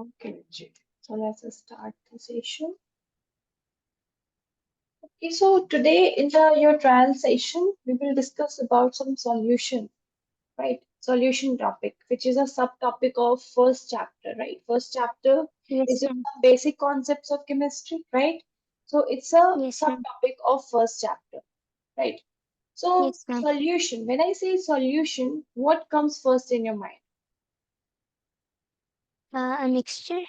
Okay, so let's start the session. Okay, so today in your trial session, we will discuss about some solution, right? Solution topic, which is a subtopic of first chapter, right? First chapter is Yes, just ma'am. some basic concepts of chemistry, right? So it's a Yes, ma'am. subtopic of first chapter, right? So Yes, ma'am. solution, when I say solution, what comes first in your mind? A mixture.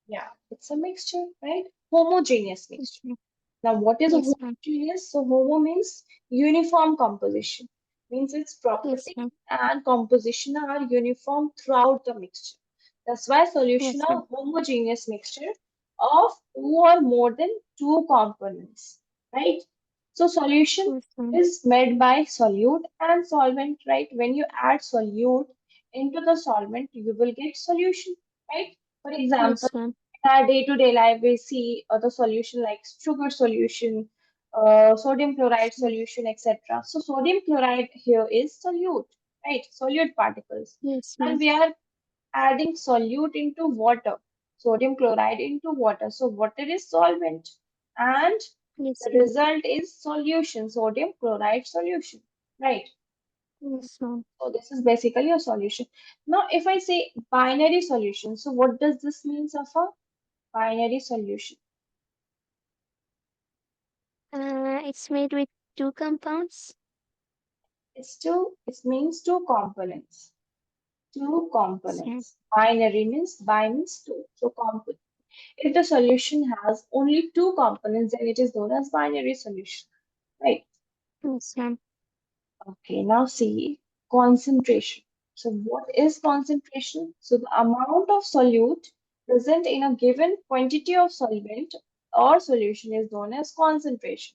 Yeah, it's a mixture, right? Homogeneous Yes, mixture. ma'am. Now, what is a Yes, ma'am. homogeneous? So, homo means uniform composition, means its Yes, property ma'am. and composition are uniform throughout the mixture. That's why solution Yes, are ma'am. homogeneous mixture of two or more than two components, right? So, solution Yes, ma'am. is made by solute and solvent, right? When you add solute into the solvent, you will get solution, right? For example, Yes, ma'am. in our day-to-day life, we see the solution like sugar solution, sodium chloride solution, etc. So sodium chloride here is solute, right? Solute particles. Yes, And ma'am. we are adding solute into water, sodium chloride into water. So water is solvent. And Yes, the ma'am. result is solution, sodium chloride solution, right? Yes, ma'am. So this is basically a solution. Now, if I say binary solution, so what does this mean, Safa? Binary solution. It's made with two compounds. It means two components. Two Yes, ma'am. components. Binary means bi means two. So component. If the solution has only two components, then it is known as binary solution. Right. Yes, ma'am. Okay, now see concentration. So what is concentration? So the amount of solute present in a given quantity of solvent or solution is known as concentration.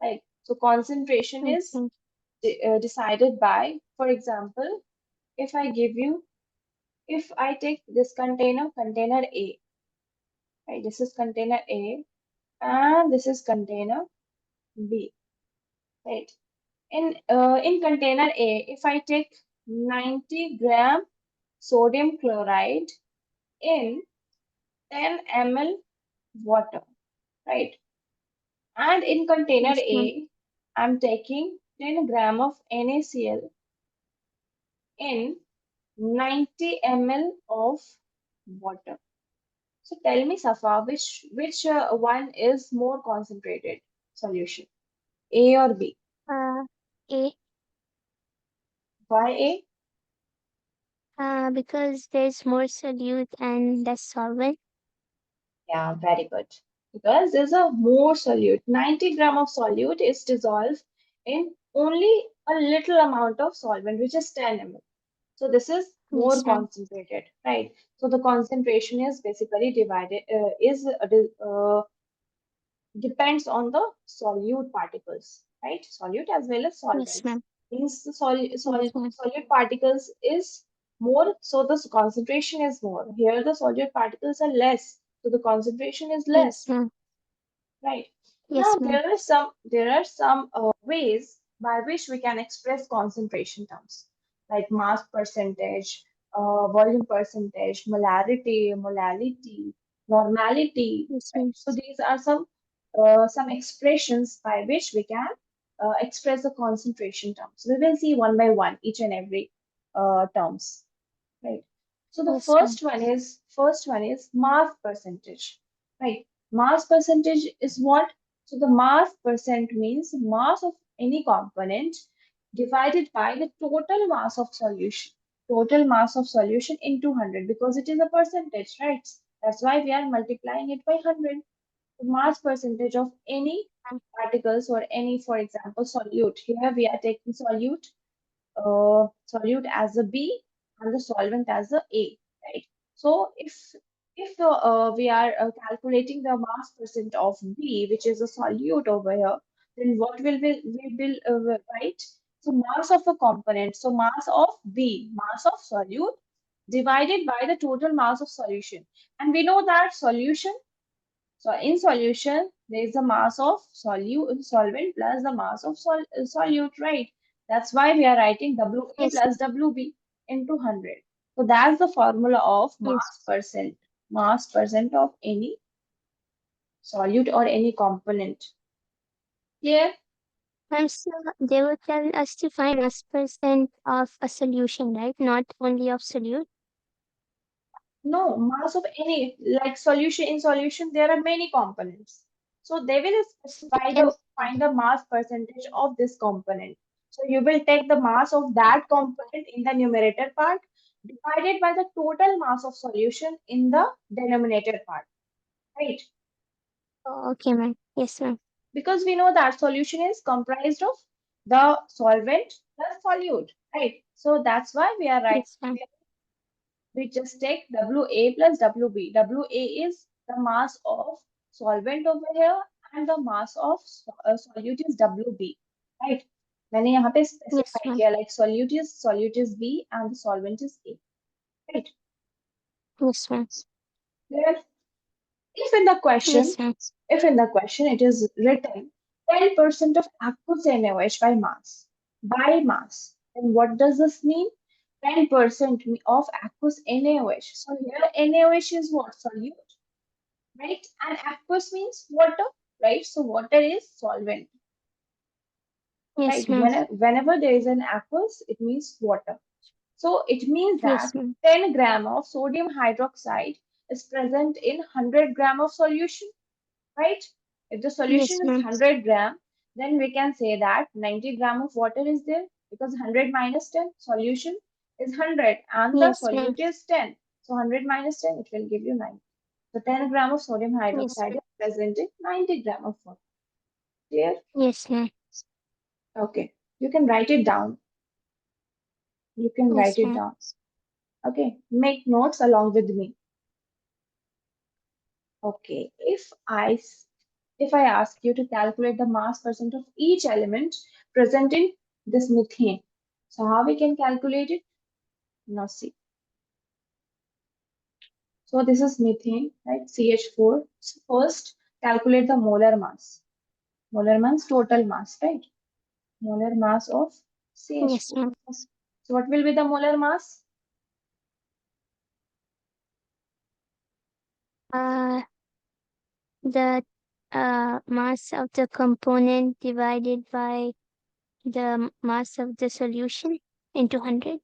Right. So concentration Yes, is ma'am. decided by, for example, if I give you, if I take this container, container A, right? This is container A, and this is container B, right? In container A, if I take 90 gram sodium chloride in 10 ml water, right? And in container Yes, ma'am. A, I'm taking 10 gram of NaCl in 90 ml of water. So tell me, Safa, which one is more concentrated solution, A or B? Uh, A. Why A? Because there's more solute and less solvent. Yeah, very good. Because there's a more solute. 90 gram of solute is dissolved in only a little amount of solvent, which is 10 ml. So this is more Yes, ma'am. concentrated, right? So the concentration is basically depends on the solute particles, right? Solute as well as Yes, solvents. ma'am. Means the Yes, ma'am. solute particles is more, so the concentration is more. Here the solute particles are less, so the concentration is Yes, less, ma'am. right? Now Yes, ma'am. there are some ways by which we can express concentration terms, like mass percentage, volume percentage, molality, normality, Yes, right? ma'am. So these are some expressions by which we can express the concentration terms. We will see one by one each and every terms, right? So the Yes, ma'am. first one is mass percentage, right? Mass percentage is what? So the mass percent means mass of any component divided by the total mass of solution. Total mass of solution into 100 because it is a percentage, right? That's why we are multiplying it by 100. The mass percentage of any particles or any, for example, solute. Here we are taking solute as a B and the solvent as a A, right? So if we are calculating the mass percent of B, which is a solute over here, then what will we will write? So mass of a component, so mass of B, mass of solute divided by the total mass of solution. And we know that solution, so in solution, there is the mass of solvent plus the mass of solute, right? That's why we are writing WA Yes, plus WB into 100. So that's the formula of yes. mass percent. mass percent of any solute or any component. Clear? So they will tell us to find mass % of a solution, right? Not only of solute. No, mass of any, like solution, in solution there are many components. So they will So specify they the find the mass percentage of this component. So you will take the mass of that component in the numerator part divided by the total mass of solution in the denominator part, right? oh, okay, ma'am. Yes, ma'am. Because we know that solution is comprised of the solvent plus solute, right? So that's why we are writing, Yes, ma'am. we just take WA plus WB. WA is the mass of solvent over here and the mass of solute is WB, right? मैंने यहाँ पे Yes, specify ma'am. किया like solute is B and the solvent is A, right? Yes, ma'am. Clear? If in the question, Yes, ma'am. if in the question it is written 10% of aqueous NaOH by mass, then what does this mean? 10% of aqueous NaOH. So here NaOH is what? Solute, right? And aqueous means water, right? So water is solvent, right? Yes, ma'am. Whenever there is an aqueous, it means water. So it means that Yes, ma'am. 10 gram of sodium hydroxide is present in 100 gram of solution, right? If the solution Yes, is ma'am. 100 gram, then we can say that 90 gram of water is there because 100 minus 10 solution is 100 and the Yes, ma'am. solute is 10. So 100 minus 10, it will give you 90. So 10 gram of sodium Yes, hydroxide ma'am. is present in 90 gram of water. Clear? Yes, ma'am. Okay. You can write it down. You can write Yes, it ma'am. down. Okay. Make notes along with me. Okay. If I ask you to calculate the mass percent of each element present in this methane, so how we can calculate it? Now see. So this is methane, right? CH4. So first, calculate the molar mass. Molar mass, total mass, right? Molar mass of Yes, CH4. ma'am. So what will be the molar mass? Uh, the mass of the component divided by the mass of the solution into 100.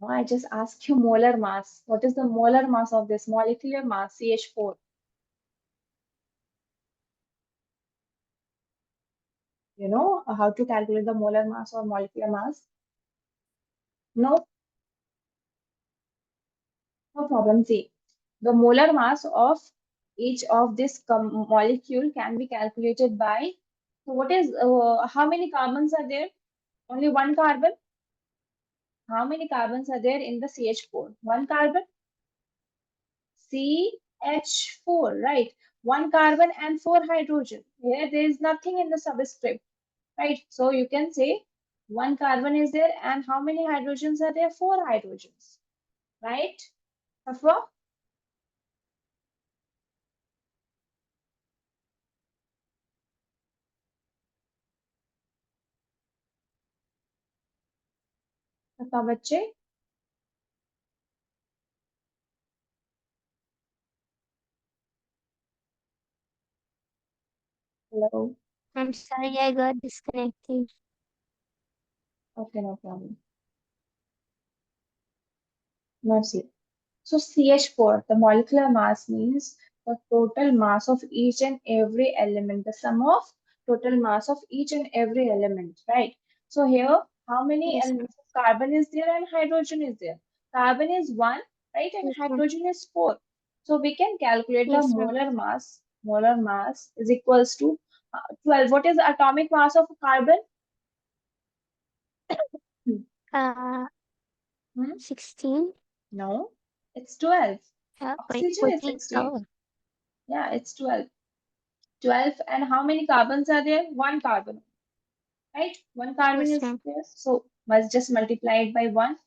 No, I just asked you molar mass. What is the molar mass of this molecular mass, CH4? You know how to calculate the molar mass or molecular mass? No, no problem. See, the molar mass of each of this molecule can be calculated by. So, what is how many carbons are there? Only one carbon. How many carbons are there in the CH4? One carbon, CH4, right? One carbon and four hydrogen. Here, there is nothing in the subscript, right? So, you can say one carbon is there, and how many hydrogens are there? Four hydrogens, right? Safwa? Safwa, बच्चे? Hello. I'm sorry, I got disconnected. Okay, no problem. Now see. So CH4, the molecular mass means the total mass of each and every element, the sum of total mass of each and every element, right? So here, how many Yes, ma'am. elements of carbon is there and hydrogen is there? Carbon is one, right? And Yes, ma'am. hydrogen is four. So we can calculate the Yes, ma'am. molar mass. Molar mass is equals to 12. What is the atomic mass of carbon? Hmm. Uh, Hmm? 16. No, it's 12. Wait, Oxygen is 14. 16. Oh, Yeah, it's 12. 12 and how many carbons are there? One carbon, right? One carbon yes, is ma'am. there. So must just multiply it by one.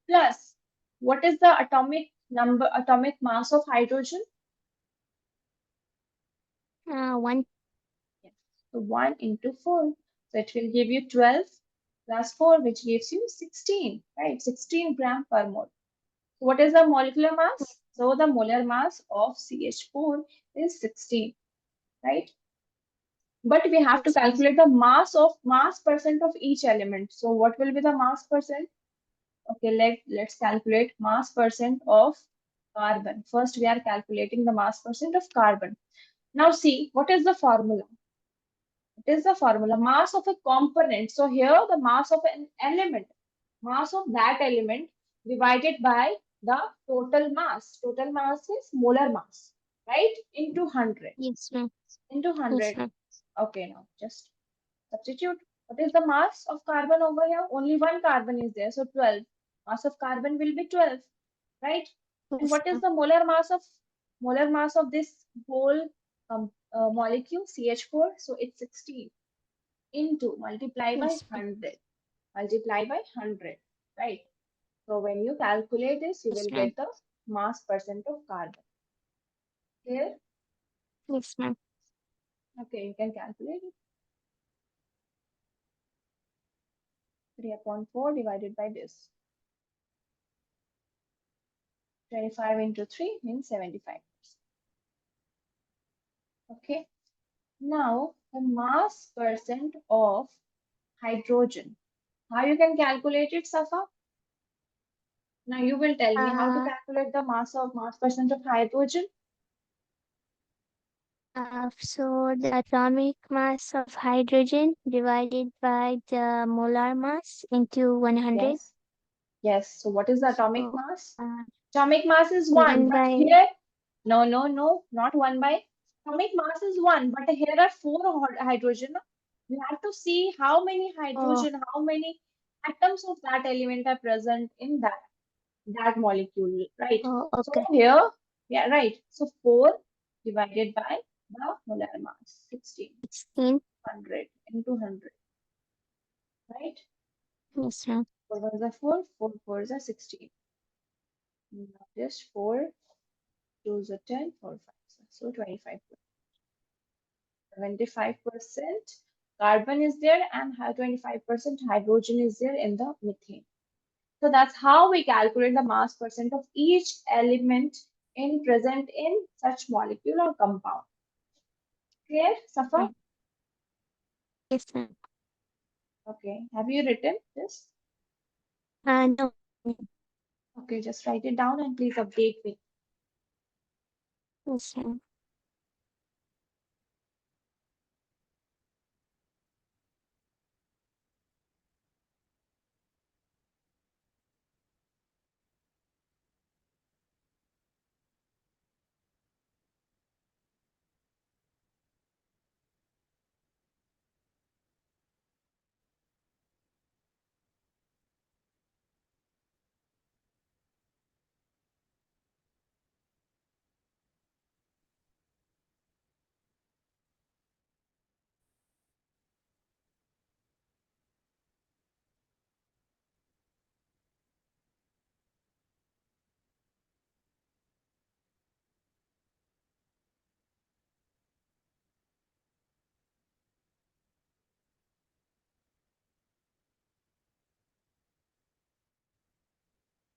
Plus, what is the atomic mass of hydrogen? 1. Yes. So 1 into 4. So it will give you 12 plus 4, which gives you 16, right? 16 gram per mole. So what is the molecular mass? So the molar mass of CH4 is 16, right? But we have to Yes, ma'am. calculate the mass percent of each element. So what will be the mass percent? Okay, let's calculate mass percent of carbon. First, we are calculating the mass percent of carbon. Now see, what is the formula? It is the formula mass of a component. So here the mass of an element, mass of that element divided by the total mass. Total mass is molar mass, right? Into 100. Yes, ma'am. Into Yes, 100. ma'am. Okay, now just substitute. What is the mass of carbon over here? Only one carbon is there, so 12. Mass of carbon will be 12, right? And Yes, what is ma'am. the molar mass of this whole molecule CH4? So it's 16 into multiply by Yes, ma'am. 100. Multiply by 100, right? So when you calculate this, you Yes, will ma'am. get the mass percent of carbon. Here, Yes, ma'am. okay, you can calculate it. 3 upon 4 divided by this. 25 into 3 means 75%. Okay. Now, the mass percent of hydrogen. How you can calculate it, Safa? Now you will tell me how to Uh, calculate the mass percent of hydrogen. so the atomic mass of hydrogen divided by the molar mass into 100. Yes. Yes. So what is the atomic So, mass? uh, Atomic mass is 1, 1 but by, here, no, no, no, not 1 by. Atomic mass is 1, but here are 4 hydrogen. You have to see how many oh, hydrogen, how many atoms of that element are present in that molecule, right? oh, So okay. here, yeah, right. So 4 divided by the molar mass, 16. 1600 into 100, right? Yes, ma'am. 4 ones are 4, 4 fours are 16. Now just 4 twos are 10, 4 fives. So 25, 75% carbon is there and 25% hydrogen is there in the methane. So that's how we calculate the mass percent of each element in present in such molecule or compound. Clear, Safa? Mm. Yes, ma'am. Okay. Have you written this? No. Okay, just write it down and please update me. Yes, ma'am.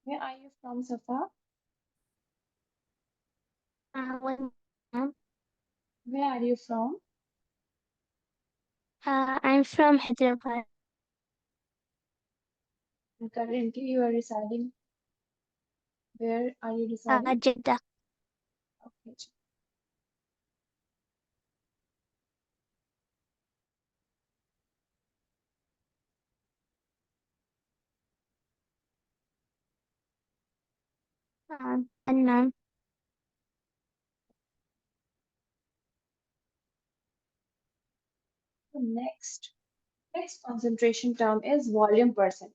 Where are you from, Safa? One, ma'am. Where are you from? I'm from Hyderabad, And currently you are residing. Where are you residing? Jeddah. Okay. And ma'am. So next concentration term is volume percent.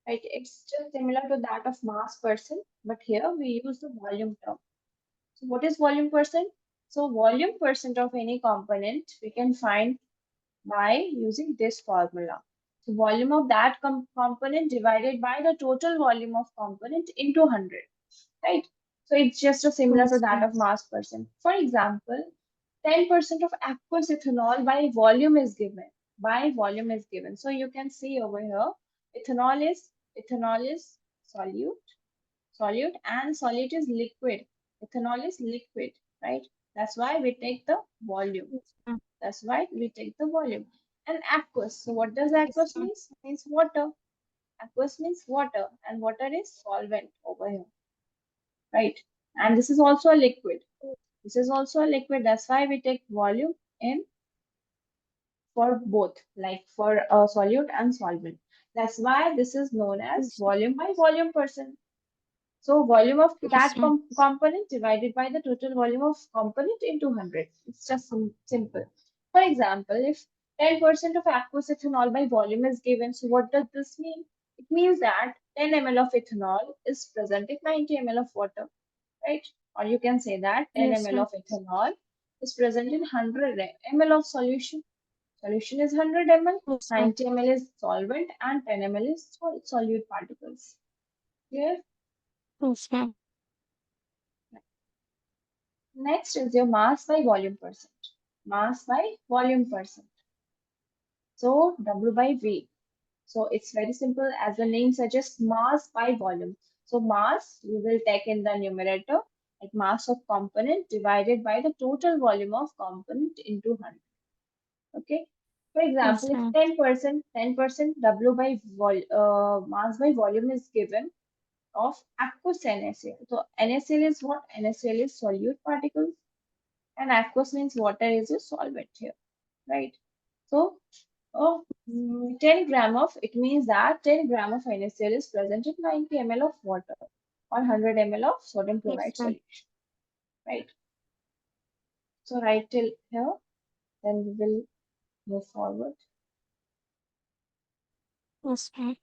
Right? It's just similar to that of mass percent, but here we use the volume term. So what is volume percent? So volume percent of any component we can find by using this formula. So volume of that component divided by the total volume of component into 100, right? So it's just a similar to Yes, that ma'am. of mass percent. For example, 10% of aqueous ethanol by volume is given. By volume is given. So you can see over here, ethanol is solute, solute, and solute is liquid. Ethanol is liquid, right? That's why we take the volume. Yes, ma'am. That's why we take the volume. And aqueous. So what does Yes, aqueous ma'am. means? Means water. Aqueous means water, and water is solvent over here, right? And this is also a liquid. This is also a liquid. That's why we take volume in for both, like for a solute and solvent. That's why this is known as Yes, volume by volume percent. So volume of that yes, ma'am. component divided by the total volume of component into 100. It's just simple. For example, if 10% of aqueous ethanol by volume is given, so what does this mean? It means that 10 ml of ethanol is present in 90 ml of water, right? Or you can say that 10 Yes, ml ma'am. of ethanol is present in 100 ml of solution. Solution is 100 ml, Yes, ma'am. 90 ml is solvent, and 10 ml is solute particles. Clear? Yes, ma'am. Next is your mass by volume percent. Mass by volume percent. So W by V. So it's very simple as the name suggests, mass by volume. So mass we will take in the numerator, like mass of component divided by the total volume of component into 100. Okay. For example, Yes, if ma'am. 10% W by mass by volume is given of aqueous NaCl. So NaCl is what? NaCl is solute particles, and aqueous means water is a solvent here, right? So, 10 gram of, it means that 10 gram of NaCl is present in 90 ml of water or 100 ml of sodium Yes, chloride ma'am. solution, right? So, right till here, then we will move forward. Yes, ma'am.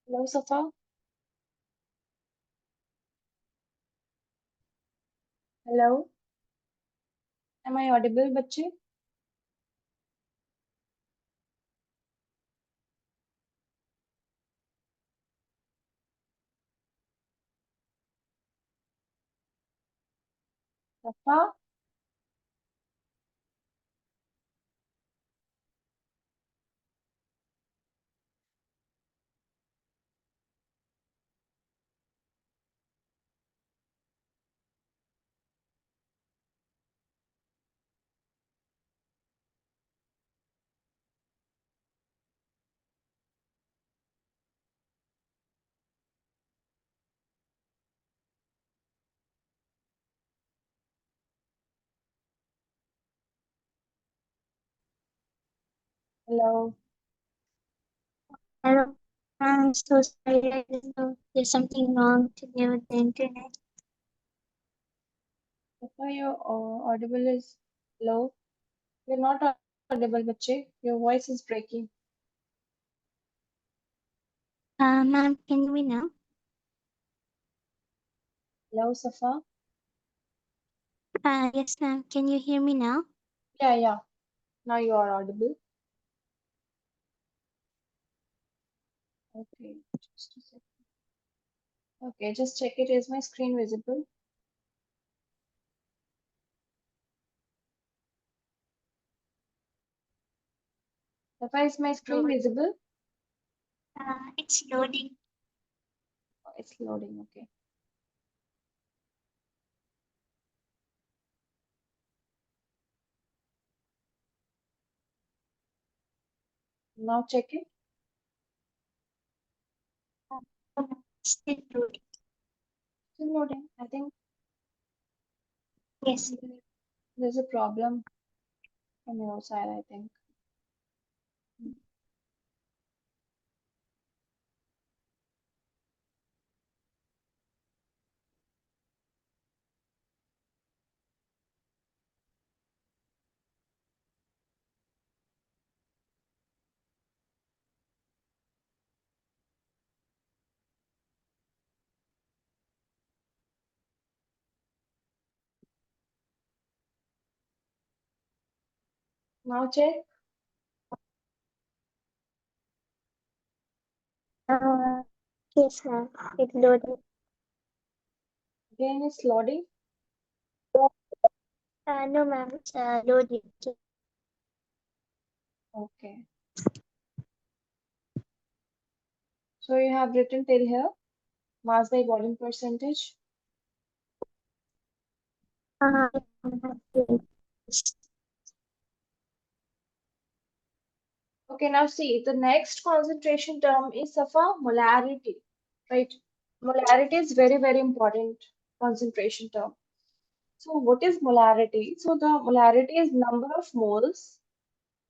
Hello, Safa. Hello. Am I audible, बच्चे? Safa. Hello. Hello. I'm so sorry. I don't know. There's something wrong today with the internet. Safa, your audible is low. You're not audible, बच्चे. Your voice is breaking. Ma'am, can you hear me now? Hello, Safa. Yes, ma'am. Can you hear me now? Yeah, yeah. Now you are audible. Okay, just a second. Okay, just check it. Is my screen visible? Safa, is my screen Load. visible? It's loading. Oh, it's loading. Okay. Now check it. Still loading. Still loading. I think Yes. there's a problem from your side, I think. Now check. Uh, yes, ma'am. It's loading. Again, it's loading. No, ma'am. It's loading. Okay. So you have written till here. Mass by volume percentage. Uh, Okay, now see, the next concentration term is Safa molarity, right? Molarity is very, very important concentration term. So what is molarity? So the molarity is number of moles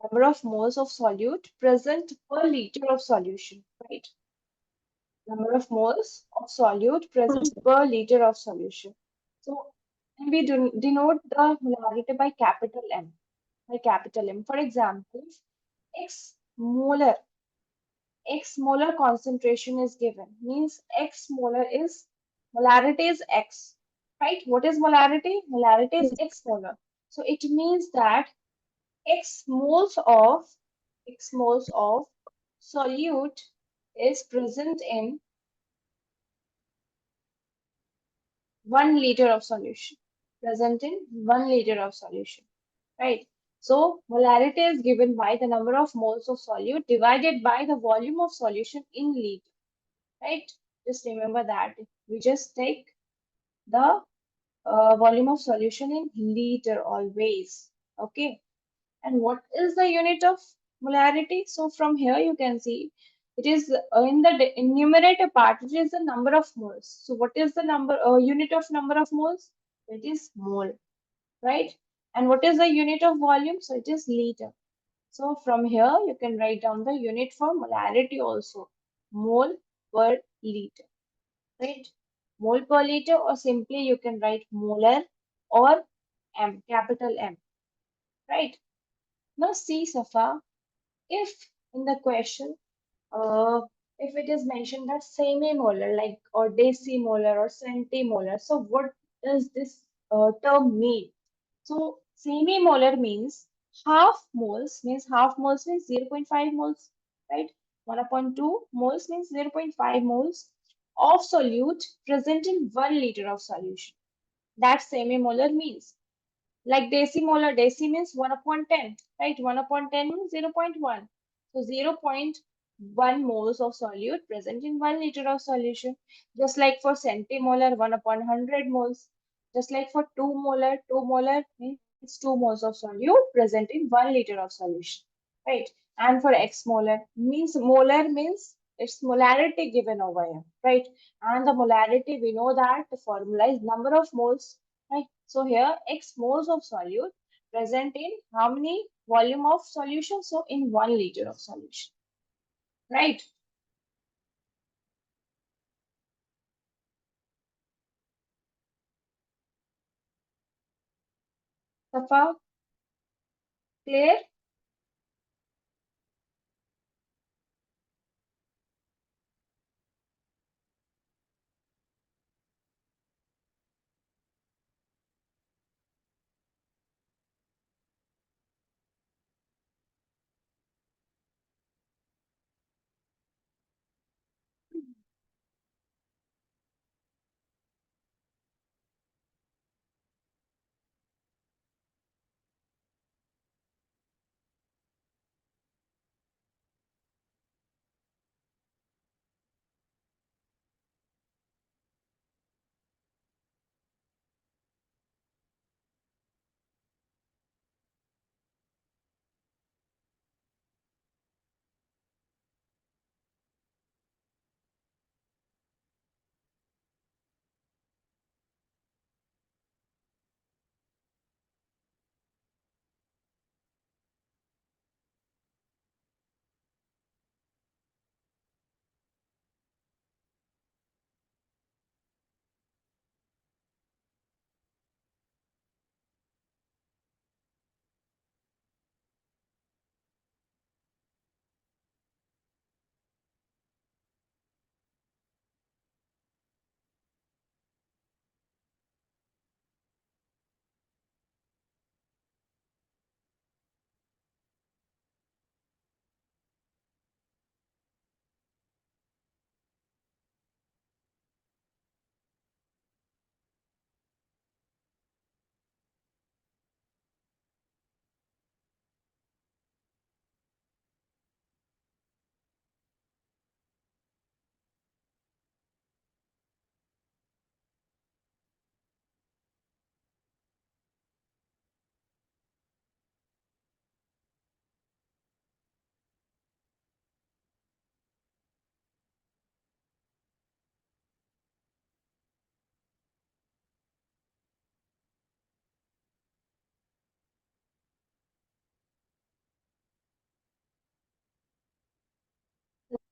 of solute present per liter of solution, right? Number of moles of solute present per liter of solution. So and we denote the molarity by capital M, by capital M. For example, X molar X molar concentration is given. Means X molar is molarity is X. Right? What is molarity? Molarity is X molar. So it means that X moles of X moles of solute is present in 1 liter of solution. Present in 1 liter of solution. Right? So molarity is given by the number of moles of solute divided by the volume of solution in liter. Right? Just remember that. We just take the volume of solution in liter always. Okay. And what is the unit of molarity? So from here you can see it is in the numerator part, it is the number of moles. So what is the unit of number of moles? It is mole, right? And what is the unit of volume? So it is liter. So from here you can write down the unit for molarity also, mole per liter, right? Mole per liter, or simply you can write molar or M, capital M, right? Now see, Safa, if in the question, uh, if it is mentioned that semi-molar, like or decimolar or centimolar, so what does this term mean? So semi-molar means zero point 0.5 moles, right? 1 upon 2 moles means zero point 0.5 moles of solute present in 1 liter of solution. That semi-molar means. Like decimolar, deci means 1 upon 10, right? 1 upon 10 means zero point 0.1. So zero point 0.1 moles of solute present in 1 liter of solution. Just like for centimolar, 1 upon 100 moles. Just like for 2 molar means 2 moles of solute present in 1 liter of solution, right? And for x molar means its molarity given over here, right? And the molarity, we know that the formula is number of moles, right? So here x moles of solute present in how many volume of solution? So in 1 liter of solution, right? Safa, clear?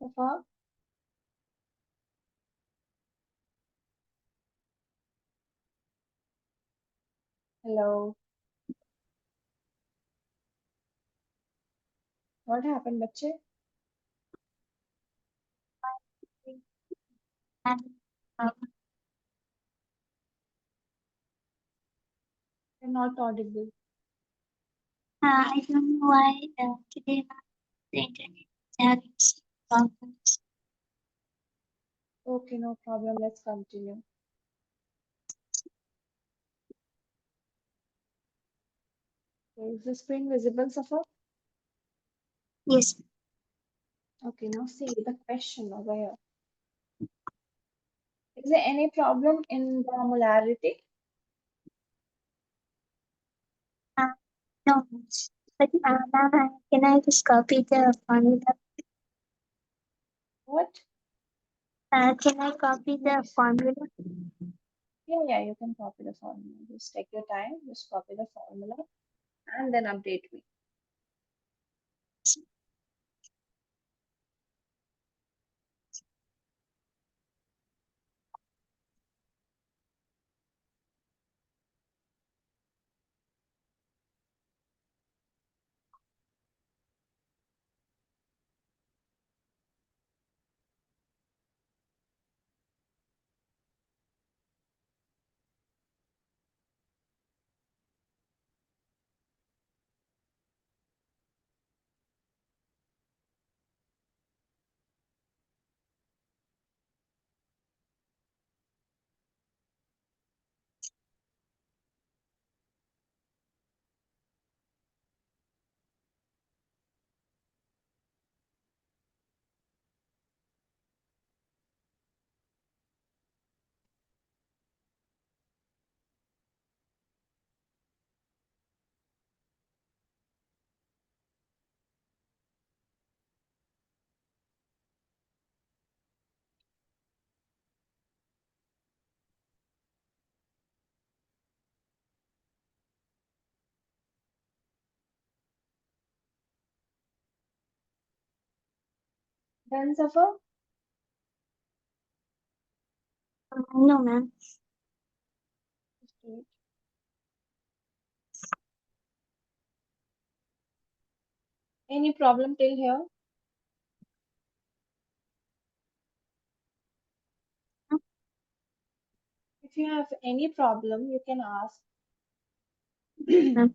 Safa, hello. What happened, bache? And uh, You're not audible. I don't know why today the internet is having some problems. Okay, no problem. Let's continue. Okay, is the screen visible, Safa? Yes. Okay, now see the question over here. Is there any problem in the molarity? Uh, no. But now can I just copy the formula? What? Can I copy the Yes. formula? Yeah, yeah, you can copy the formula. Just take your time, just copy the formula and then update me. Done, Safa? No, ma'am. Okay. Any problem till here? If you have any problem, you can ask. Ma'am.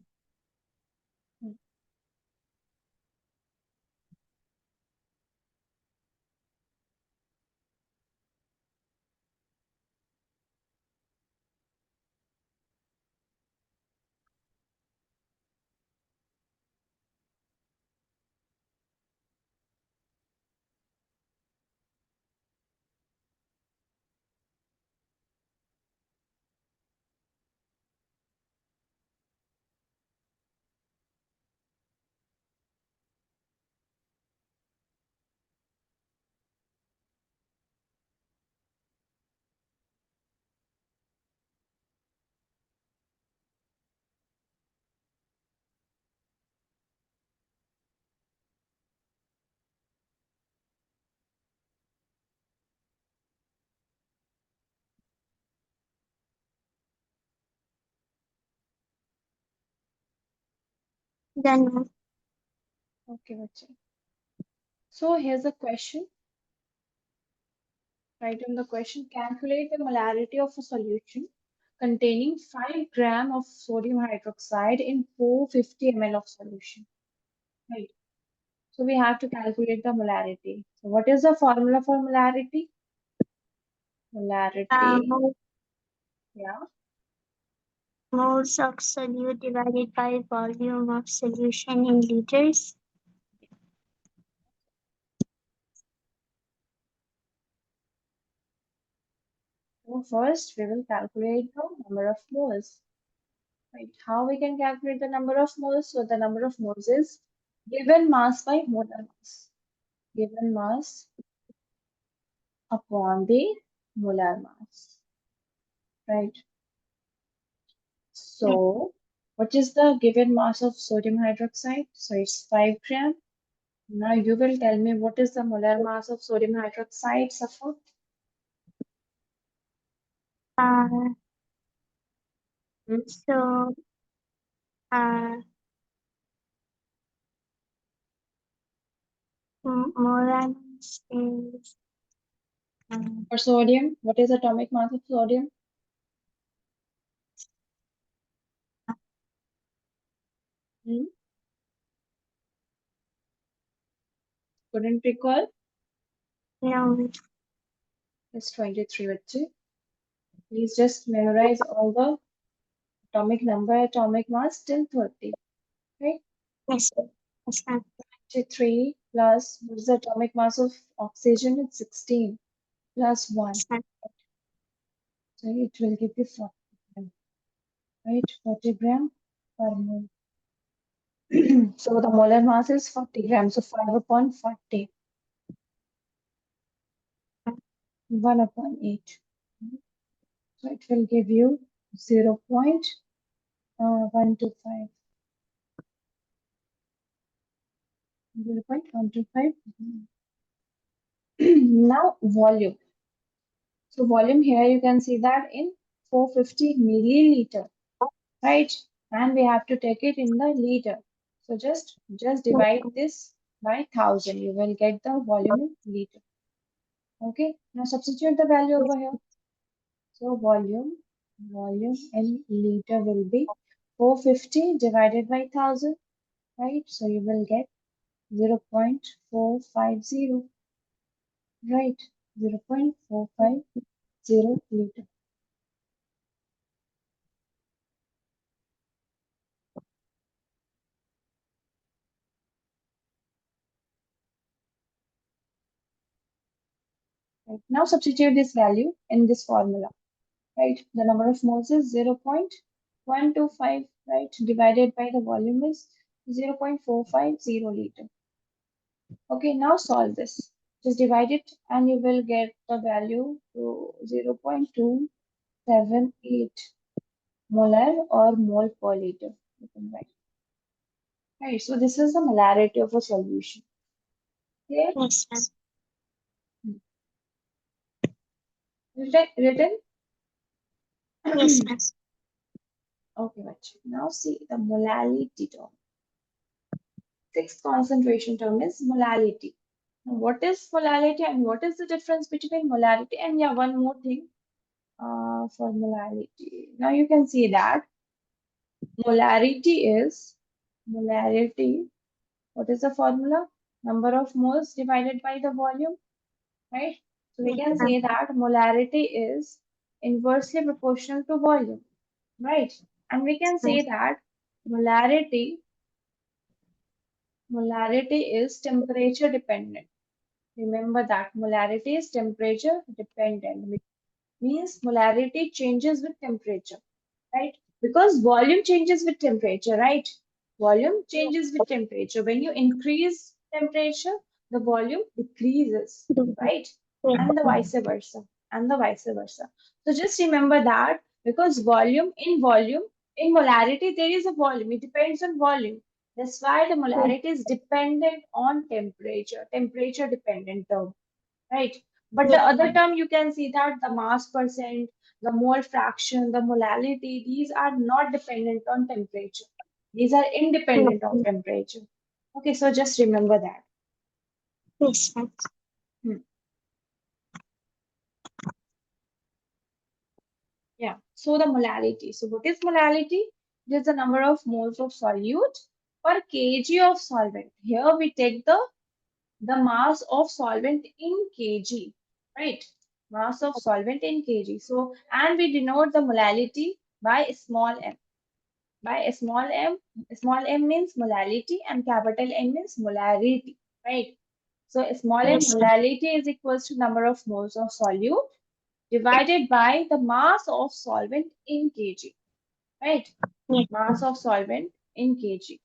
Done, ma'am. Okay, bache. So here's a question. Write in the question. Calculate the molarity of a solution containing 5 gram of sodium hydroxide in 450 ml of solution. Right. So we have to calculate the molarity. So what is the formula for molarity? Molarity, Mole, yeah. moles of solute divided by volume of solution in liters. So first we will calculate the number of moles. Right. How we can calculate the number of moles? So the number of moles is given mass by molar mass. Given mass upon the molar mass. Right. Yes, So what is the given mass of sodium hydroxide? So it's 5 gram. Now you will tell me what is the molar mass of sodium hydroxide, Safa? Uh, Hmm? so, uh, molar mass is um, For sodium, what is atomic mass of sodium? Hmm? Couldn't recall? no, It's 23, bachche. Please just memorize all the atomic number, atomic mass till 30. Right? yes, yes, ma'am. 23 plus what is the atomic mass of oxygen? It's 16 plus 1. Yes, ma'am. So it will give you 40 gram, right? 40 gram per mole. So the molar mass is 40 grams. So 5 upon 40, 1 upon 8. So it will give you 0.125. 0.125. Now volume. So volume here you can see that in 450 milliliter, right? And we have to take it in the liter. So just Yes, divide ma'am. this by 1000. You will get the volume in liter. Okay. Now substitute the value Yes, over here. So volume in liter will be 450 divided by 1000, right? So you will get 0.450, right? 0.450 liter. Right? Now substitute this value in this formula, right? The number of moles is 0.125, right? Divided by the volume is 0.450 liter. Okay, now solve this. Just divide it and you will get the value to 0.278 molar or mole per liter. You can write. Right, so this is the molarity of a solution. Clear? yes, ma'am. Written? Yes, ma'am. Okay, bache. Now see the molality term. Sixth concentration term is molality. Now, what is molality and what is the difference between molality? And yeah, one more thing for molality. Now you can see that molarity is molarity. What is the formula? Number of moles divided by the volume, right? So we Yes, can ma'am. say that molarity is inversely proportional to volume, right? And we can say that molarity molarity is temperature dependent. Remember that molarity is temperature dependent. Means molarity changes with temperature, right? Because volume changes with temperature, right? Volume changes with temperature. When you increase temperature, the volume decreases, right? Yes, And the ma'am. vice versa. And the vice versa. So just remember that because volume, in molarity, there is a volume. It depends on volume. That's why the Yes, molarity is dependent on temperature dependent term, right? But the yes, other ma'am. term you can see that the mass percent, the mole fraction, the molality, these are not dependent on temperature. These are Yes, independent of ma'am. temperature. Okay, so just remember that. Yes, ma'am. Hmm. Yeah. So the molality. So what is molality? It is the number of moles of solute per kg of solvent. Here we take the mass of solvent in kg, right? Mass of solvent in kg. So, and we denote the molality by small m. By small m means molality and capital M means molarity, right? So, small m Yes, ma'am. molality is equals to number of moles of solute divided by the mass of solvent in kg, right? Yes, Mass ma'am. of solvent in kg.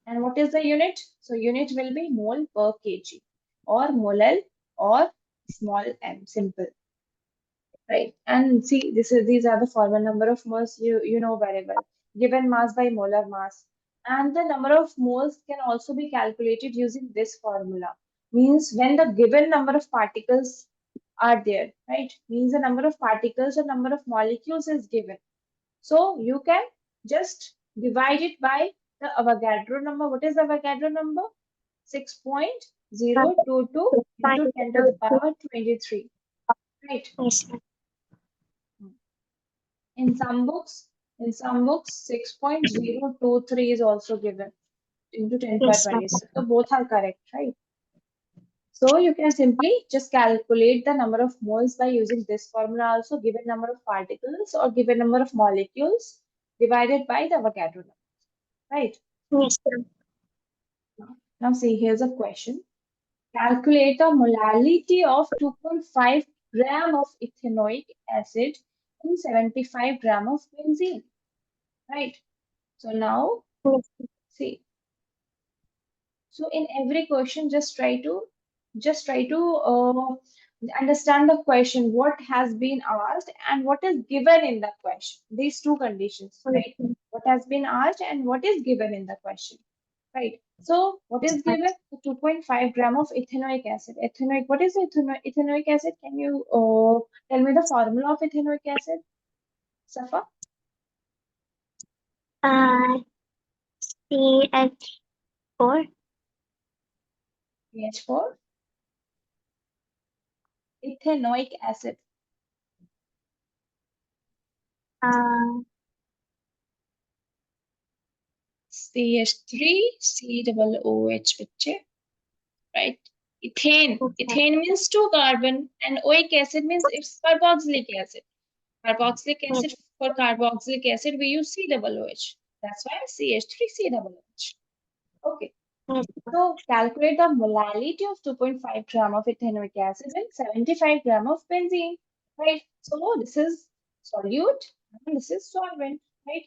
And what is the unit? So unit will be mole per kg or molal or small m, simple, right? And see, these are the formal number of moles you know very well. Given mass by molar mass. And the number of moles can also be calculated using this formula. Means when the given number of particles are there, right? Means the number of particles or number of molecules is given. So you can just divide it by the Avogadro number. What is the Avogadro number? Um, 6.022 find into 10 to the the power 23. Right. yes, ma'am. In some books, 6.023 is also given into 10 to the power Yes, ma'am. 26. So both are correct, right? So you can simply just calculate the number of moles by using this formula also, given number of particles or given number of molecules divided by the Avogadro number, right? Yes, ma'am. Now see, here's a question. Calculate the molality of 2.5 gram of ethanoic acid in 75 gram of benzene, right? So now, Yes, see, so in every question, just try to understand the question, what has been asked and what is given in the question. These two conditions, yes, right? ma'am. What has been asked and what is given in the question. Right. So what is given? 2.5 gram of ethanoic acid. Ethanoic, what is ethanoic acid? Can you tell me the formula of ethanoic acid, Safa? CH4. CH4, ethanoic acid. Uh, CH3, COOH, right? Ethane. yes, ma'am. Ethane means two carbon and oic acid means it's carboxylic acid. Carboxylic Yes, acid, for carboxylic acid we use COOH. That's why CH3, COOH. Okay. yes, So calculate the molality of 2.5 gram of ethanoic acid and 75 gram of benzene, right? So this is solute and this is solvent, right?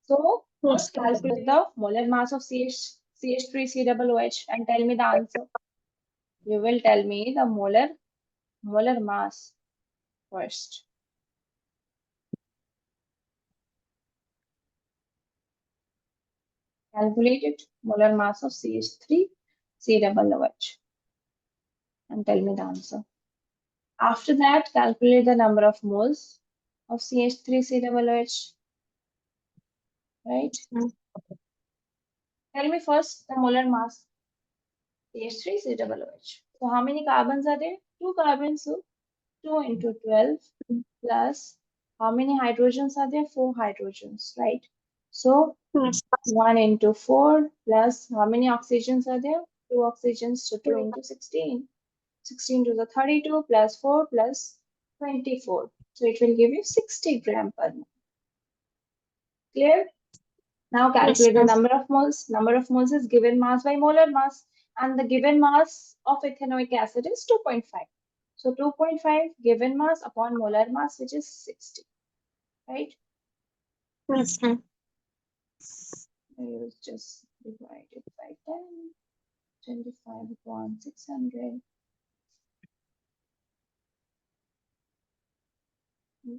So yes, first ma'am. calculate the molar mass of CH3COOH and tell me the answer. You will tell me the molar mass first. Calculate it, molar mass of CH3COOH and tell me the answer. After that, calculate the number of moles of CH3COOH, right? Yes, ma'am. Tell me first the molar mass CH3COOH. So how many carbons are there? Two carbons, so 2 into 12 plus how many hydrogens are there? Four hydrogens, right? So Yes. 1 into 4 plus how many oxygens are there? Two oxygens, so 2 into 16. 16 to the 32 plus 4 plus 24. So it will give you 60 gram per mole. Clear? Now Yes, calculate the ma'am. number of moles. Number of moles is given mass by molar mass. And the given mass of ethanoic acid is 2.5. So 2.5 given mass upon molar mass, which is 60. Right? Yes, ma'am. I will just divide it by 10. 25 upon 600.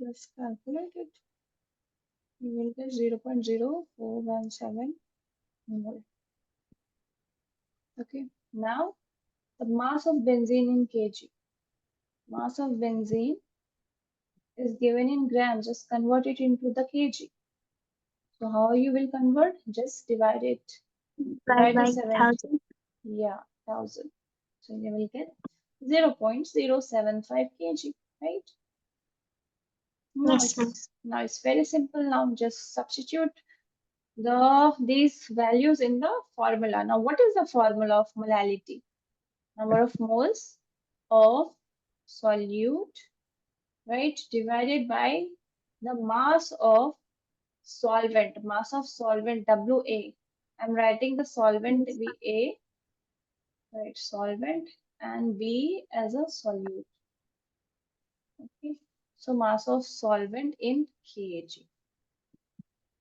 Just calculate it. You will get 0.0417 mole. Okay. Now the mass of benzene in kg. Mass of benzene is given in grams. Just convert it into the kg. So how you will convert? Just divide it. Divide Divide the by 70. 1,000. Yeah, 1000. So you will get 0.075 kg, right? Yes, ma'am. Now it's very simple. Now just substitute these values in the formula. Now what is the formula of molality? Number of moles of solute, right, divided by the mass of solvent WA. I'm writing the solvent Yes, VA, right, solvent, and B as a solute. Okay, so mass of solvent in kg.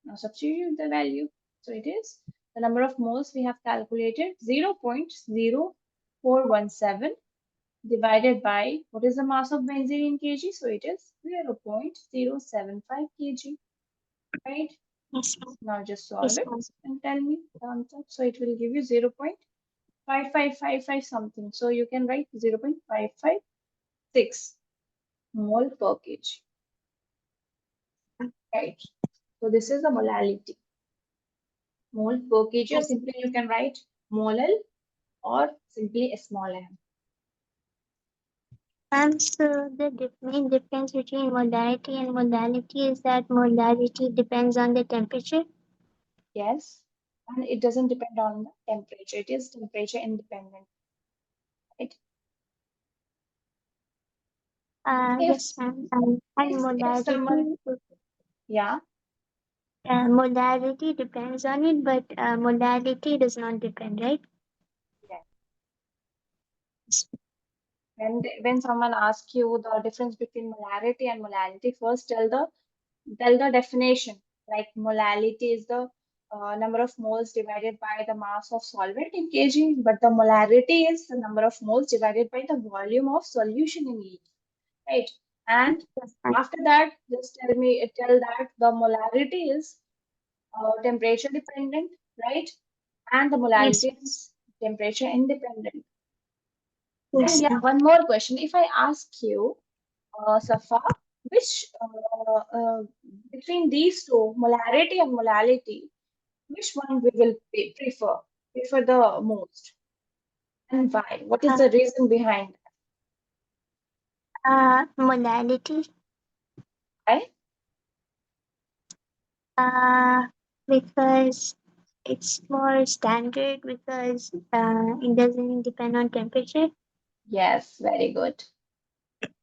Now substitute the value. So it is the number of moles we have calculated 0.0417 divided by what is the mass of benzene in kg? So it is 0.075 kg, right? yes, ma'am. Now just solve Yes, it ma'am. and tell me the answer. So it will give you 0.5555 something. So you can write 0.556 mole per kg, right? So this is the molality. Mole per kg, or Yes. simply you can write molal or simply a small m. And so the main difference between molarity and modality is that molarity depends on the temperature. Yes, and it doesn't depend on the temperature. It is temperature independent, right? Yes, If ma'am. And if someone, molarity, yeah, molarity depends on it, but modality does not depend, right? yeah. When someone asks you the difference between molarity and molality, first tell the definition. Like molality is the number of moles divided by the mass of solvent in kg, but the molarity is the number of moles divided by the volume of solution in liter, right? And Yes, ma'am. after that, just tell that the molarity is temperature dependent, right? And the Yes, molality is temperature independent. And yes, yeah, ma'am. one more question. If I ask you, Safa, which between these two, molarity and molality, which one we will prefer the most, and why? What is Uh, the reason behind modality, that? uh, because it's more standard because it doesn't depend on temperature. Yes, very good.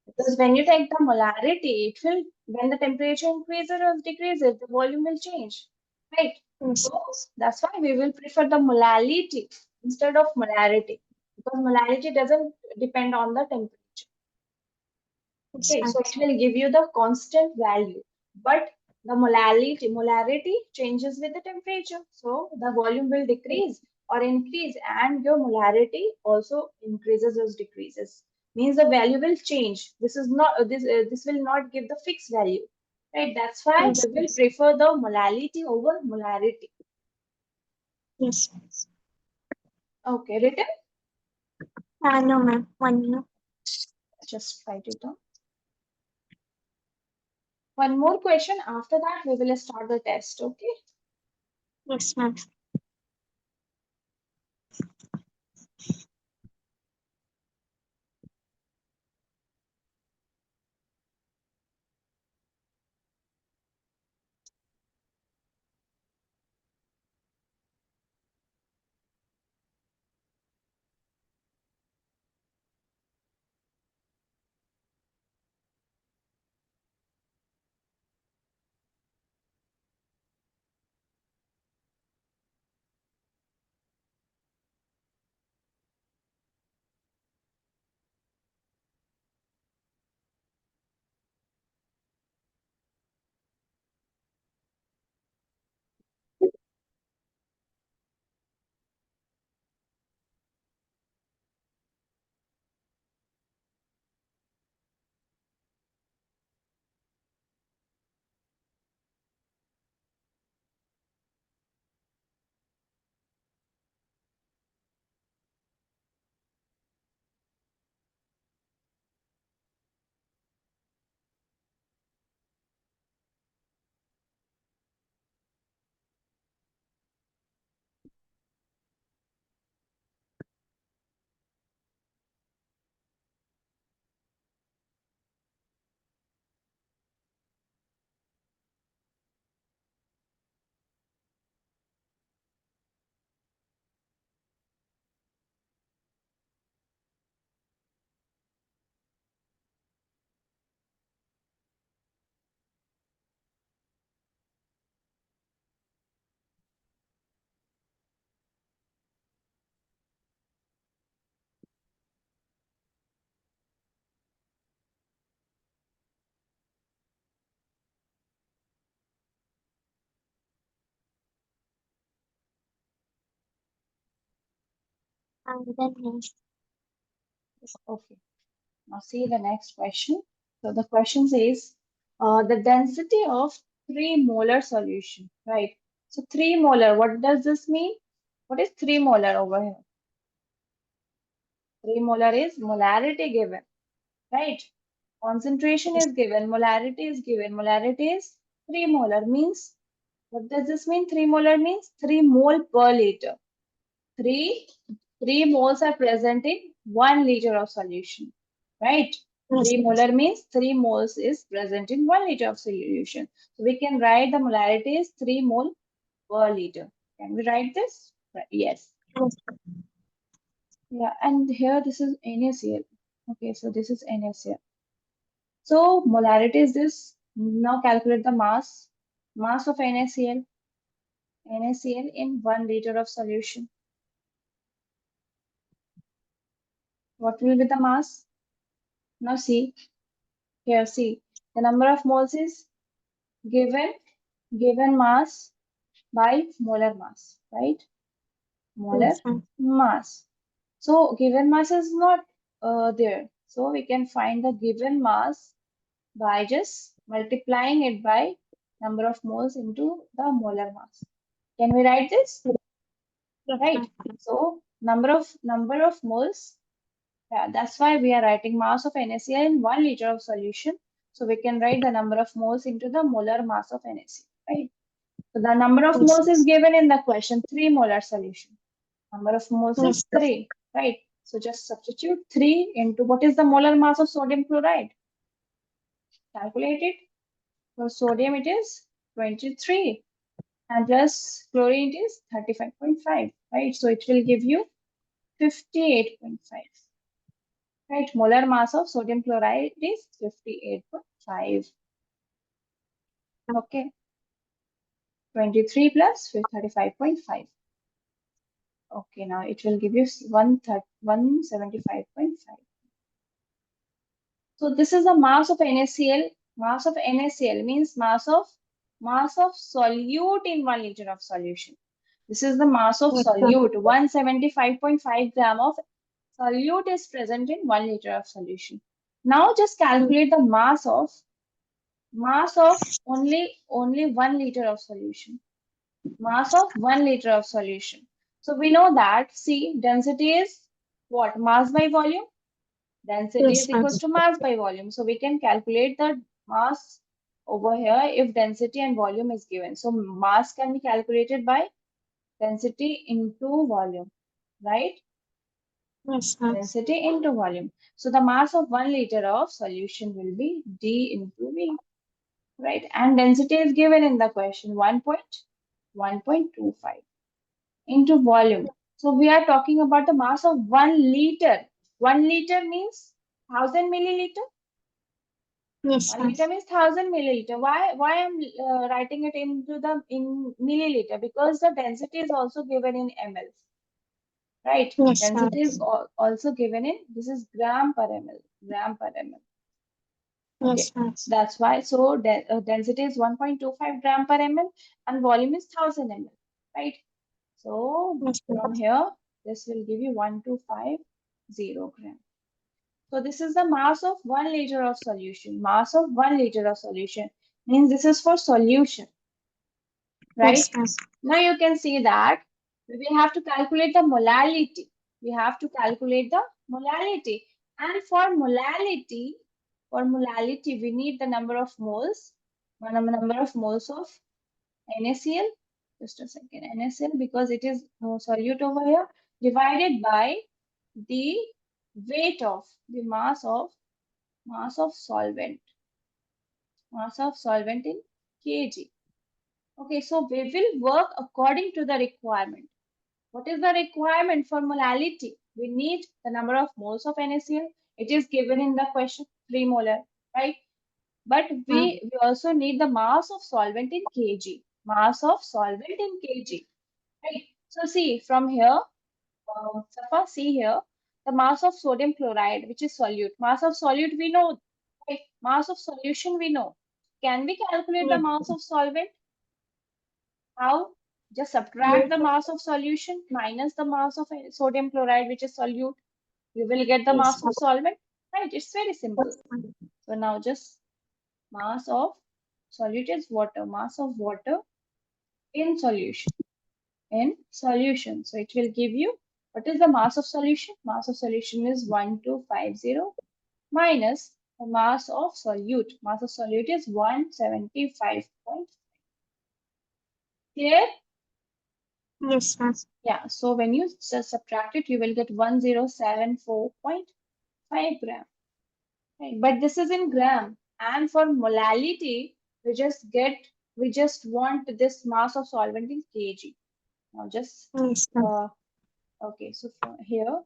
Because when you take the molarity, it will, when the temperature increases or decreases, the volume will change, right? Yes, So that's why we will prefer the molality instead of molarity, because molarity doesn't depend on the temperature. yes, Okay, ma'am. so it will give you the constant value, but the molarity changes with the temperature. So the volume will decrease or increase, and your molarity also increases or decreases. Means the value will change. This is not this will not give the fixed value, right? That's why Yes, we will yes, prefer the molality over molarity. yes. Okay, written. No, ma'am. One minute. Just write it down. One more question. After that, we will start the test. Okay. Yes, ma'am. Then next. Okay. Now see the next question. So the question says the density of 3 molar solution, right? So 3 molar, what does this mean? What is 3 molar over here? 3 molar is molarity given, right? Concentration is given, molarity is given. Molarity is 3 molar means, what does this mean? 3 molar means 3 mole per liter. 3, 3 moles are present in 1 liter of solution, right? Yes, 3 ma'am. molar means 3 moles is present in 1 liter of solution. So we can write the molarity is 3 mole per liter. Can we write this? Right. Yes. Yes, Yeah, and here this is NaCl. Okay, so this is NaCl. So molarity is this. Now calculate the mass. Mass of NaCl. NaCl in 1 liter of solution. What will be the mass? Now see. Here, see, the number of moles is given given mass by molar mass, right? Molar yes, ma'am. mass. So given mass is not there. So we can find the given mass by just multiplying it by number of moles into the molar mass. Can we write this? Yes, Right. ma'am. So number of moles. Yeah, that's why we are writing mass of NaCl in 1 liter of solution. So we can write the number of moles into the molar mass of NaCl, right? So the number of Yes, moles is given in the question, 3 molar solution. Number of moles yes, is 3, right? So just substitute 3 into what is the molar mass of sodium chloride? Calculate it. For sodium it is 23 and plus chlorine it is 35.5, right? So it will give you 58.5. Right, molar mass of sodium chloride is 58.5. ma'am. Okay, 23 plus 35.5. Okay, now it will give you 175.5. So this is the mass of NaCl. Mass of NaCl means mass of solute in 1 liter of solution. This is the mass of Yes, ma'am. solute. 175.5 gram of solute is present in 1 liter of solution. Now just calculate the mass of only 1 liter of solution. Mass of 1 liter of solution. So we know that, see, density is what? Mass by volume. Density is Yes, equals to mass by volume. So we can calculate the mass over here if density and volume is given. So mass can be calculated by density into volume, right? yes, yes, Density into volume. So the mass of 1 liter of solution will be D into V, right? And density is given in the question 1.1.25 into volume. So we are talking about the mass of 1 liter. 1 liter means 1000 milliliter. yes, 1 liter means 1000 milliliter. Why I'm writing it into the in milliliter? Because the density is also given in ml, right? yes, Density is also given in, this is gram per ml, gram per ml. Okay, yes, yes, that's why. So density is 1.25 gram per ml and volume is 1000 ml, right? So yes, from here, this will give you 1250 gram. So this is the mass of 1 liter of solution. Mass of 1 liter of solution means this is for solution, right? yes, yes, Now you can see that we have to calculate the molality. We have to calculate the molality. And for molality, we need the number of moles, number of moles of NaCl. Just a second, NaCl, because it is solute over here, divided by the weight of the mass of solvent, mass of solvent in kg. Okay, so we will work according to the requirement. What is the requirement for molality? We need the number of moles of NaCl. It is given in the question, 3 molar, right? But we also need the mass of solvent in kg. Mass of solvent in kg, right? So see from here, Safa, see here, the mass of sodium chloride, which is solute. Mass of solute we know, right? Mass of solution we know. Can we calculate the yes, mass of solvent? How? Just subtract yes, the mass of solution minus the mass of sodium chloride, which is solute. You will get the yes, mass of solvent, right? It's very simple. yes, So now just mass of solute is water, mass of water in solution, in solution. So it will give you, what is the mass of solution? Mass of solution is 1250 minus the mass of solute. Mass of solute is 175. Clear? yes, yes, Yeah, so when you subtract it, you will get 1074.5 gram. Right? But this is in gram. And for molality, we just want this mass of solvent in kg. Now just, yes, uh, okay, so from here,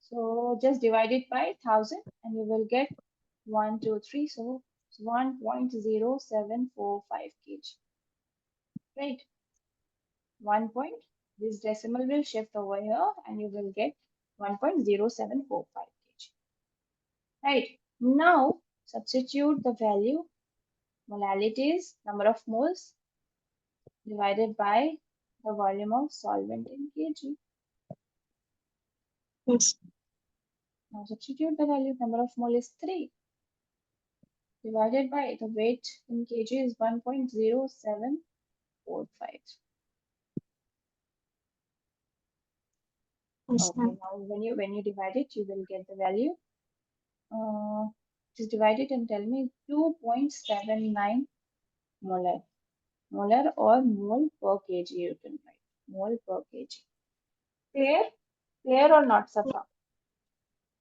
so just divide it by 1000 and you will get 123. So it's 1.0745 kg, right? 1 point, this decimal will shift over here and you will get 1.0745 kg. Right. Now substitute the value, molality is number of moles divided by the volume of solvent in kg. yes, Now substitute the value, number of mole is 3 divided by the weight in kg is 1.0745. yes, Okay, now when you divide it, you will get the value. Just divide it and tell me 2.79 molar. Molar or mole per kg, you can write. Mole per kg. Clear? Clear or not, Safa?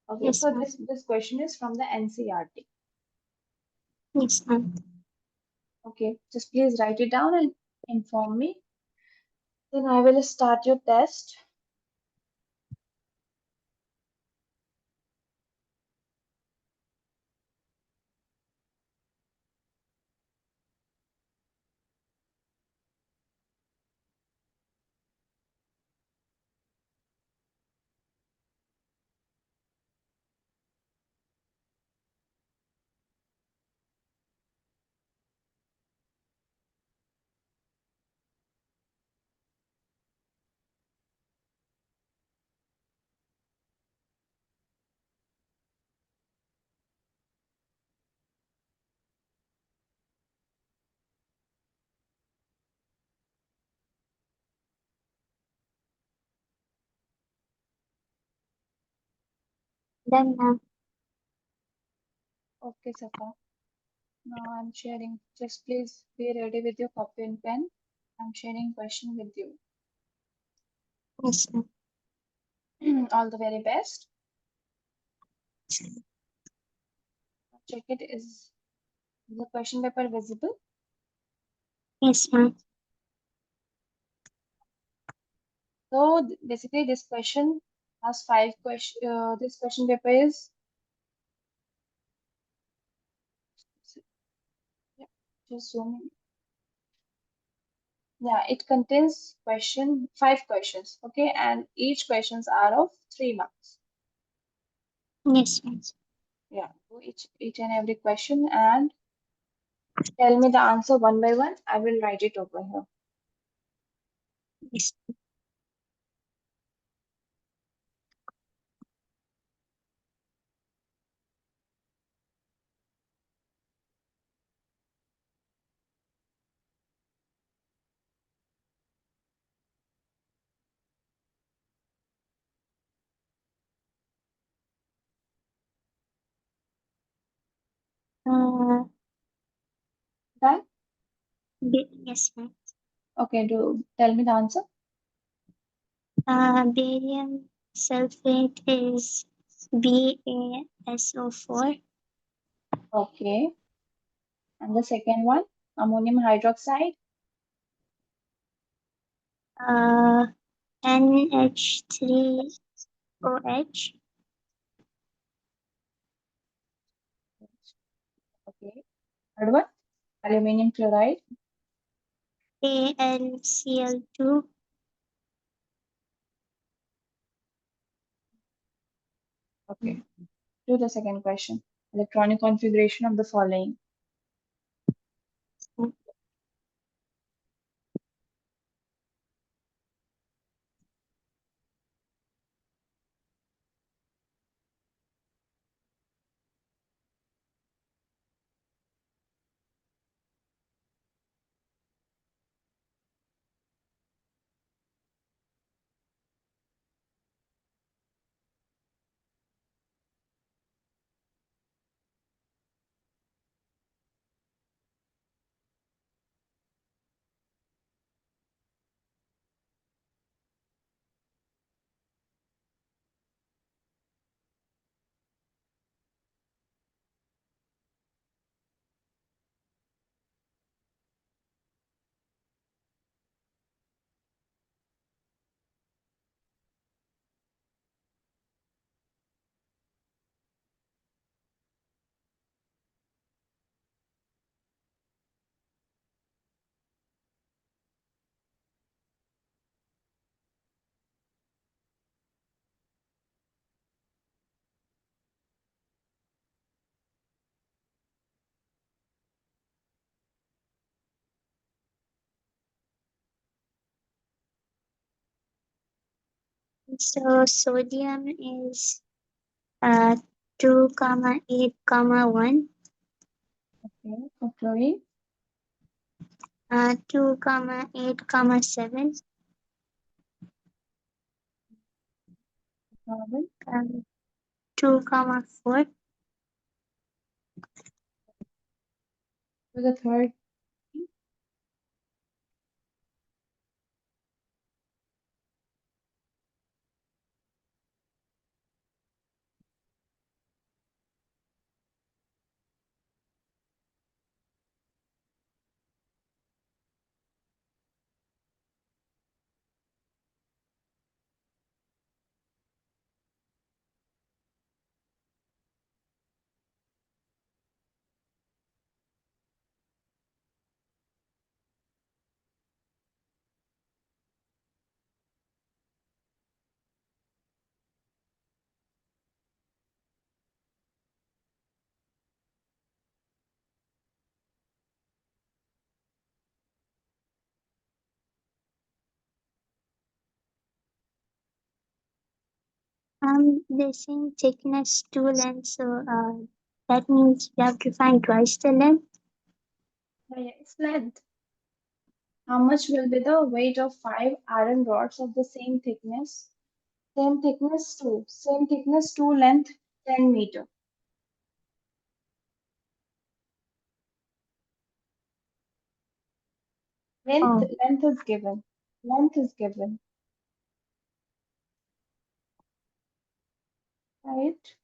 Okay, yes, so yes, this question is from the NCRT. yes, Okay, just please write it down and inform me. Then I will start your test. Done, ma'am. Okay, Safa. Now I'm sharing. Just please be ready with your copy and pen. I'm sharing question with you. Yes, ma'am. All the very best. Check it. Is the question paper visible? Yes, ma'am. So basically, this question has five question. This question paper is, yeah, just zoom in. Yeah, it contains five questions. Okay, and each questions are of 3 marks. Yes, ma'am. Yeah, do each and every question and tell me the answer one by one. I will write it over here. Yes. Uh, Done? yes, ma'am. Okay, do tell me the answer. Barium sulfate is BaSO4. Okay, and the second one, ammonium hydroxide. Uh, NH3OH. Okay, third one, aluminum chloride. AlCl2. Okay, do the second question. Electronic configuration of the following. So sodium is uh 2 comma 8 comma 1, Okay, for chlorine, 2 comma 8 comma 7, carbon. 2 comma 4, To the third, the same thickness, 2 lengths. So that means we have to find twice the length. yeah, its length. How much will be the weight of five iron rods of the same thickness? Same thickness, two length. 10 meter. Length, Oh, length is given. Length is given, right?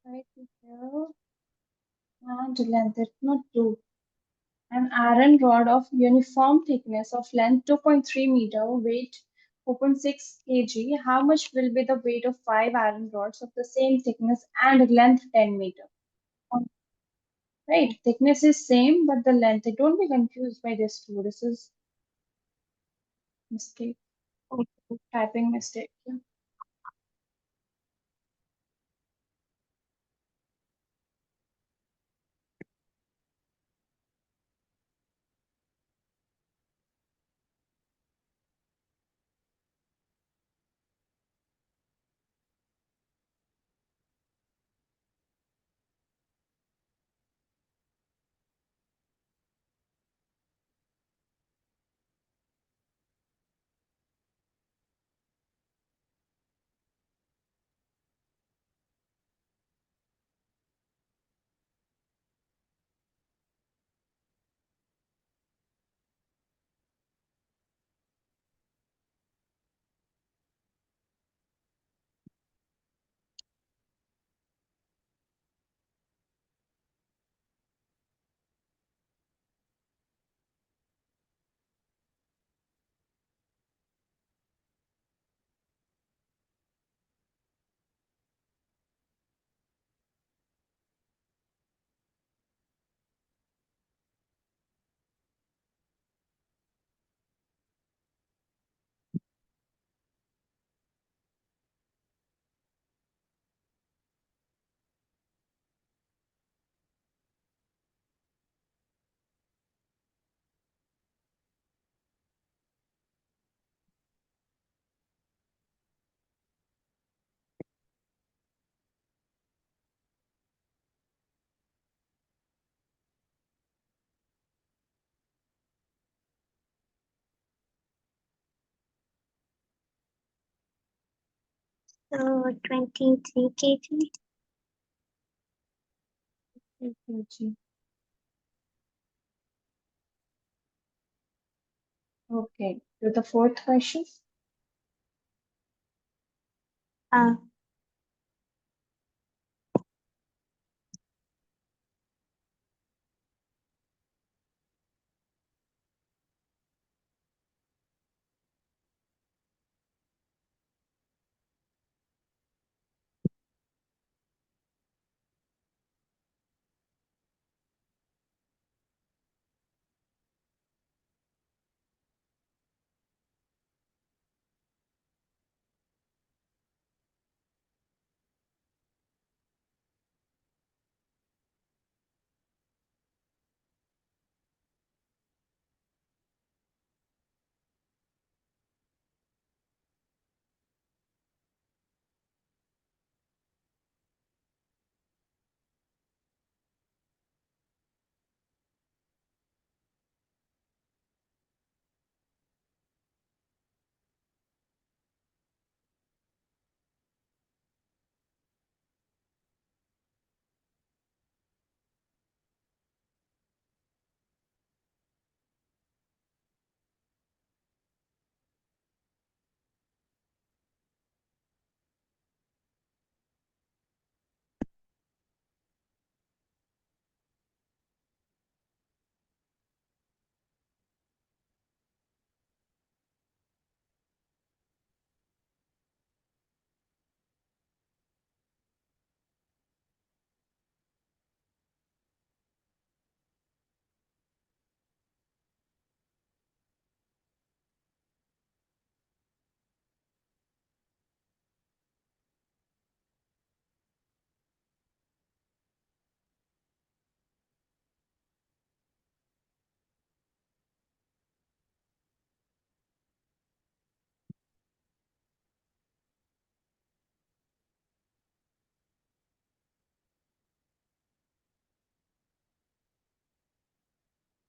Right here. And length, it's not two. An iron rod of uniform thickness of length 2.3 meter, weight 4.6 kg. How much will be the weight of five iron rods of the same thickness and length 10 meter? Right, thickness is same, but the length. Don't be confused by this too. This is mistake, typing mistake. Yeah. So 23 kg. kg. Okay. To the fourth question. Uh,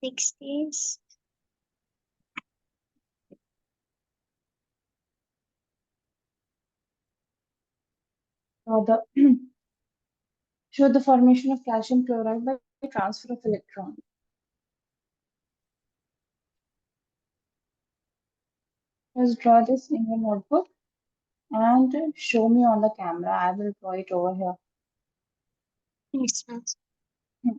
60s. The show the formation of calcium chloride by transfer of electron. Just draw this in your notebook and show me on the camera. I will draw it over here. Yes, ma'am. Hmm.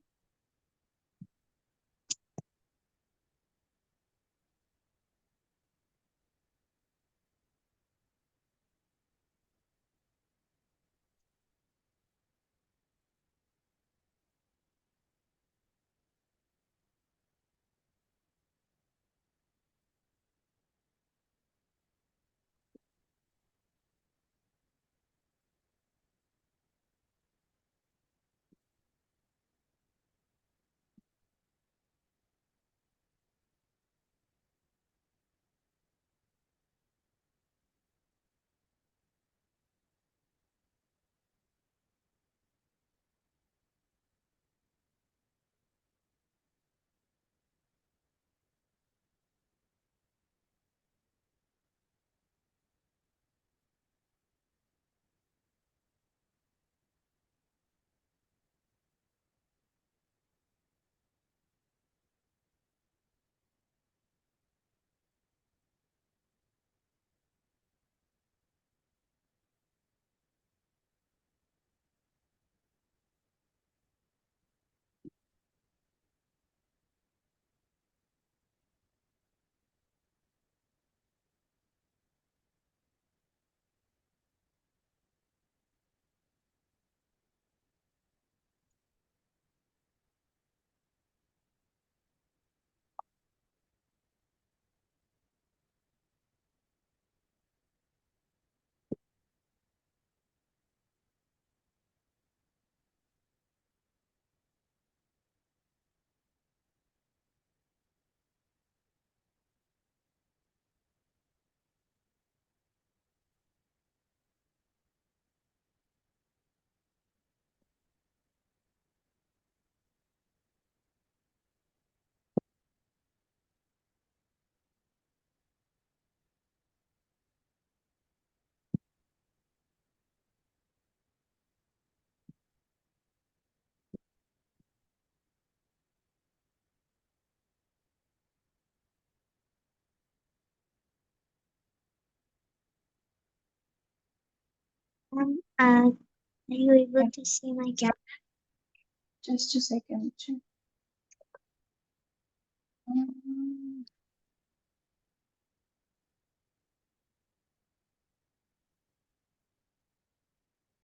Are you able to see my camera? Just a second.